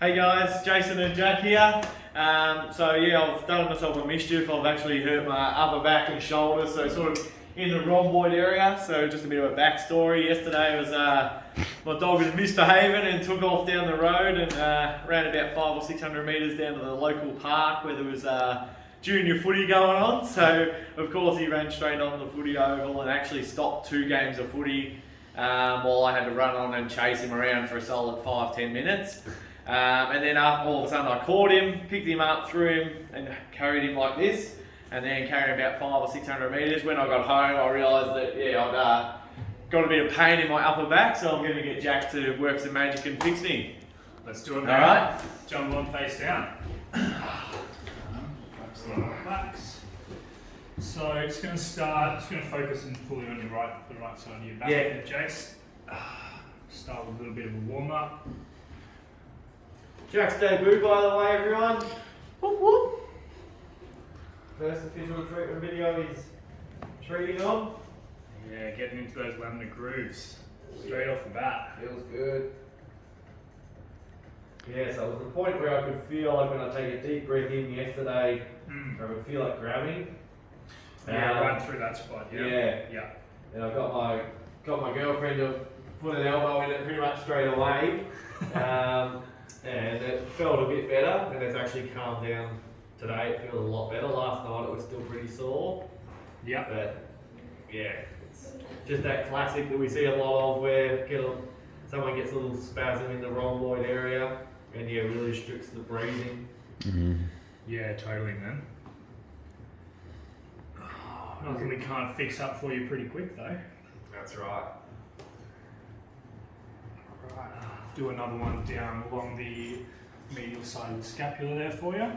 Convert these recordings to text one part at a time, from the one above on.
Hey guys, Jason and Jack here. So yeah, I've done myself a mischief. I've actually hurt my upper back and shoulder, so sort of in the rhomboid area. So just a bit of a backstory. Yesterday was my dog was misbehaving and took off down the road and ran about 500 or 600 metres down to the local park where there was junior footy going on. So of course he ran straight on the footy oval and actually stopped 2 games of footy while I had to run on and chase him around for a solid 5-10 minutes. And then all of a sudden I caught him, picked him up, threw him and carried him like this, and then carried him about 500 or 600 metres. When I got home I realised that I'd got a bit of pain in my upper back, so I'm going to get Jack to work some magic and fix me. Let's do it now. Alright? Jump on face down. Relax. So it's going to start, it's going to focus and pull you on the right side of your back. Yeah. Jace. Start with a little bit of a warm up. Jack's debut, by the way, everyone. Whoop whoop. First official treatment video is treating on. Yeah, getting into those laminar grooves straight off the bat. Feels good. Yeah, so it was the point where I could feel like when I take a deep breath in yesterday, I would feel like grabbing. Yeah, right through that spot. Yeah. Yeah. And I got my girlfriend to put an elbow in it pretty much straight away. And it felt a bit better, and it's actually calmed down today. It feels a lot better. Last night it was still pretty sore. Yeah. But yeah, it's just that classic that we see a lot of where someone gets a little spasm in the rhomboid area and really restricts the breathing. Mm-hmm. Yeah, totally, man. Nothing we can't fix up for you pretty quick though. That's right. Right. Do another one down along the medial side of the scapula there for you.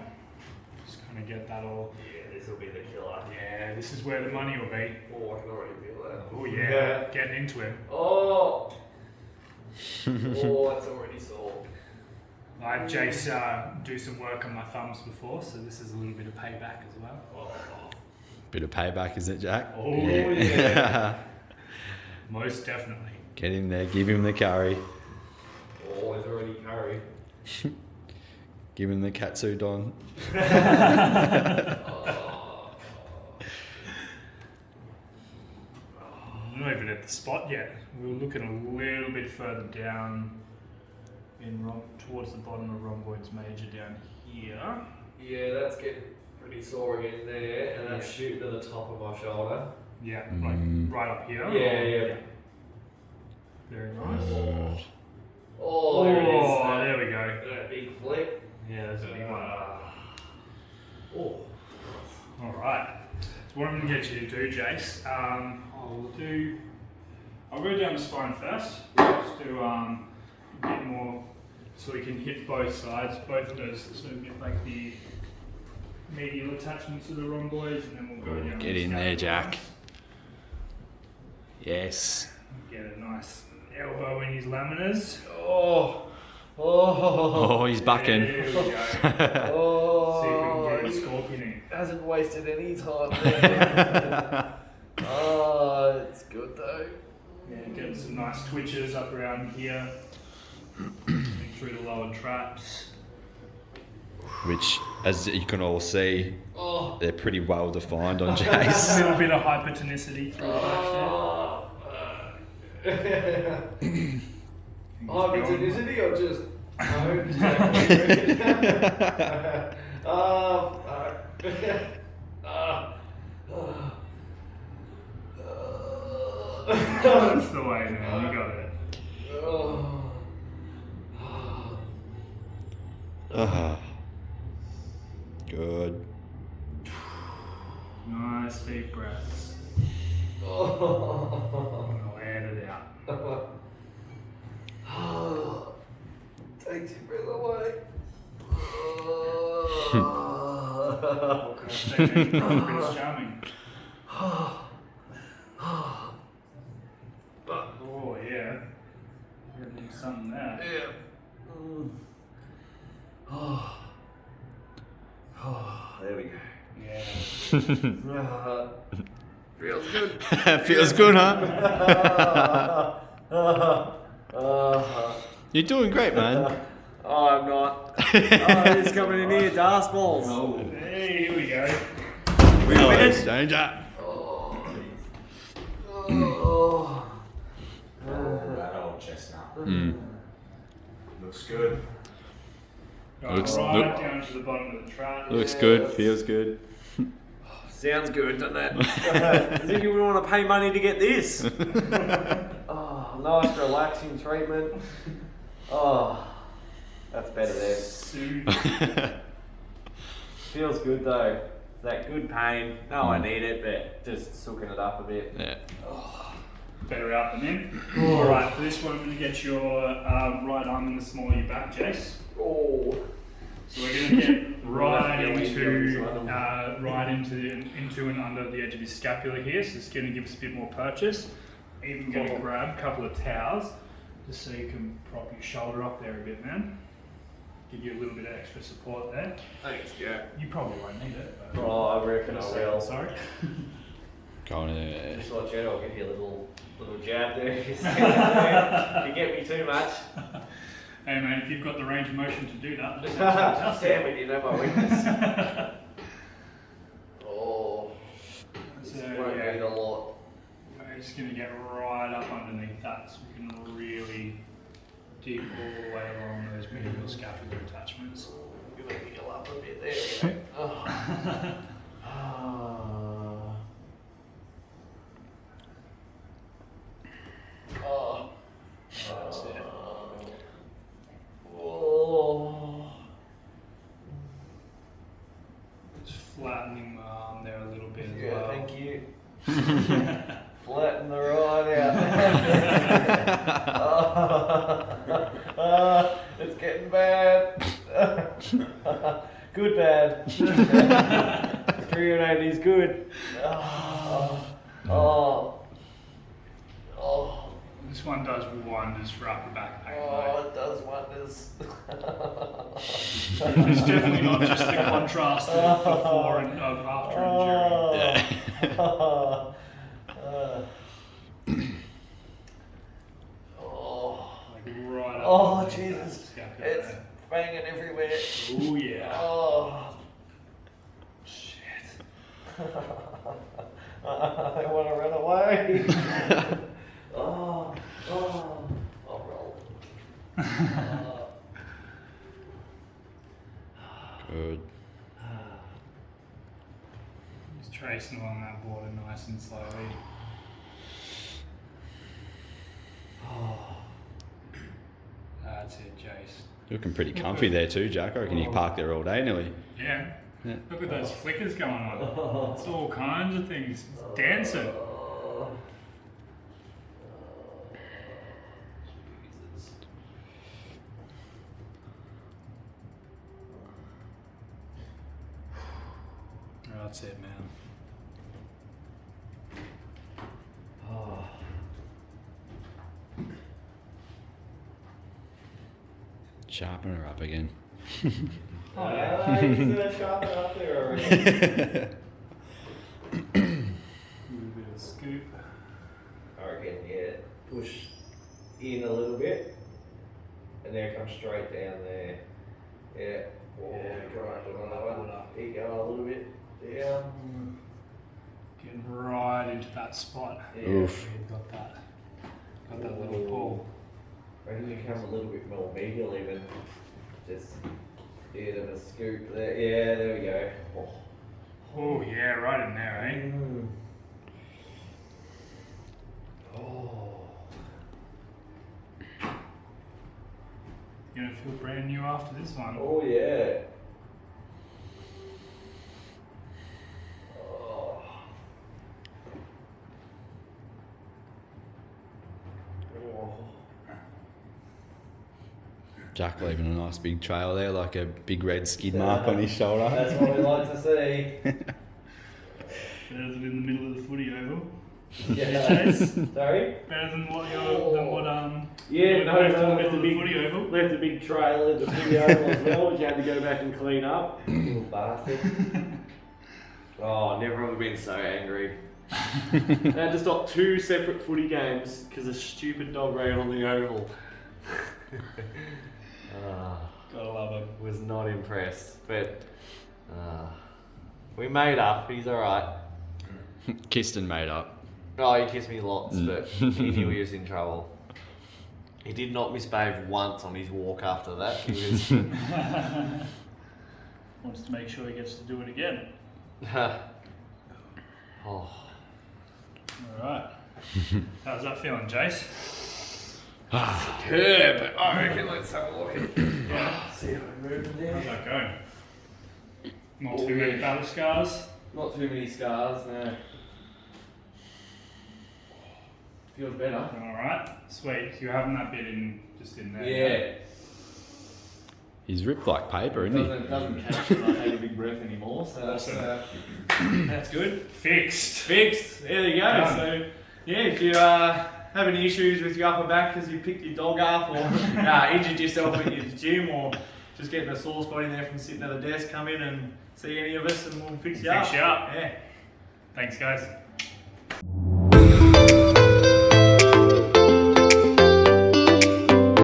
Just kind of get that all. Yeah, this will be the killer. Yeah, this is where the money will be. Oh, I can already feel that. Oh yeah, getting into it. Oh, it's already sore. I had Jace do some work on my thumbs before, so this is a little bit of payback as well. Oh. Bit of payback, isn't it, Jack? Oh yeah. Most definitely. Get in there, give him the curry. Oh, it's already curry. Give him the katsu don. I'm not even at the spot yet. We were looking a little bit further down towards the bottom of rhomboid's major down here. Yeah, that's getting pretty sore again there, and that's shooting to the top of my shoulder. Yeah, like right up here. Yeah. Very nice. Oh, there it is. There we go. That big flip. Yeah, that's a big one. Oh. Alright. So what I'm going to get you to do, Jace, I'll go down the spine first. Just do a bit more so we can hit both sides, both of those, so we get like the medial attachments to the rhomboids, and then we'll go down. Get in there, Jack. Yes. Get a nice elbow in his laminas. Oh, he's bucking. There we go. See if we can get a scorpion in. Hasn't wasted any time there. Oh, it's good though. Yeah, getting some nice twitches up around here. Through the lower traps. Which, as you can all see, they're pretty well defined on A Jace. little bit of hypertonicity through the back there. Hypertonicity or just That's the way, man. You got it. Good. Nice deep breaths. Land it out. Takes your breath away. What kind of technique is Prince Charming? Oh yeah. Getting something there. There we go. Yeah. Feels good. Feels good, huh? You're doing great, man. Oh, I'm not. Oh, he's coming in here, dance balls. Hey, here we go. Oh, stranger. That old chestnut. Looks good. Looks- right look- down to the bottom of the track. Looks good, feels good. Sounds good, doesn't it? As if you would want to pay money to get this. Oh, nice relaxing treatment. Oh, that's better there. Soon. Feels good though. That good pain. No, I need it, but just sooking it up a bit. Yeah. Better out than in. Alright, for this one, I'm going to get your right arm in the small of your back, Jace. Oh. So we're going to get right Yeah, into and under the edge of his scapula here. So it's going to give us a bit more purchase. Even going to grab a couple of towels just so you can prop your shoulder up there a bit, man. Give you a little bit of extra support there. Thanks, yeah. You probably won't need it. But Oh, I reckon I will. Sorry. Go on there. Just like you, I'll give you a little jab there if you get me too much. Hey man, if you've got the range of motion to do that, that's Damn it, you know my weakness. Oh, this So, won't yeah. need a lot. We're just going to get right up underneath that so we can really dig all the way along those medial scapular attachments. You make me go up a bit. There we go. Oh. Oh. That's it. Oh. Just flattening my arm there a little bit as Yeah, well. thank you. Flatten the right out. It's getting bad. Good bad. 380 is good. Oh. This one does wonders for upper back pain. Oh, it does wonders. It's definitely not just the contrast of before and of after and during. Oh. Like right up. Oh, underneath Jesus. that scapula It's there. banging everywhere. Oh yeah. Oh. Shit. I want to run away. Oh. I'll roll. Good. Just tracing along that border nice and slowly. That's it, Jace. Looking pretty comfy there too, Jack. I reckon you park there all day nearly. Yeah. Yeah. Look at those flickers going on. It's all kinds of things. It's dancing. Jesus. That's it, man. Oh. Sharpen her up again. Oh, yeah. He's sharp up there already. A little bit of scoop. I reckon, yeah, push in a little bit, and then come straight down there. Yeah. Oh, Yeah, right, right, another one. right. There you go, a little bit down. Getting right into that spot. Yeah. Oof. We've got that little pull. I reckon you come a little bit more medial even. Just bit of a scoop there. Yeah, there we go. Oh yeah, right in there, eh? Mm. Oh. You're gonna feel brand new after this one. Oh yeah. Oh. Oh. Jack leaving a nice big trail there, like a big red skid mark on his shoulder. That's what we like to see. Better than in the middle of the footy oval. Yeah. Chase? Sorry? Better than what Yeah, no, left no, left the the big footy oval. left a big trail at the video as well, which you had to go back and clean up. Little bastard. Oh, never ever been so angry. I had to stop 2 separate footy games because a stupid dog ran on the oval. Ah. Gotta love him. Was not impressed, but we made up. He's all right. Kissed and made up. Oh, he kissed me lots, but he knew he was in trouble. He did not misbehave once on his walk after that. He was Wants to make sure he gets to do it again. oh. Alright. How's that feeling, Jace? Good, but I reckon let's have a look at Yeah. see how we're moving there. How's that going? Not Oh, too many yeah. battle scars? Not too many scars, no. Feels better. Alright, sweet. You're having that bit in just in there. Yeah. He's ripped like paper, isn't he? Doesn't catch when I take a big breath anymore, so that's good. Fixed. Fixed. There you go. Done. So yeah, if you have any issues with your upper back because you picked your dog up or injured yourself at your gym or just getting a sore spot in there from sitting at the desk, come in and see any of us and we'll fix you up. Fix you up. Yeah. Thanks, guys.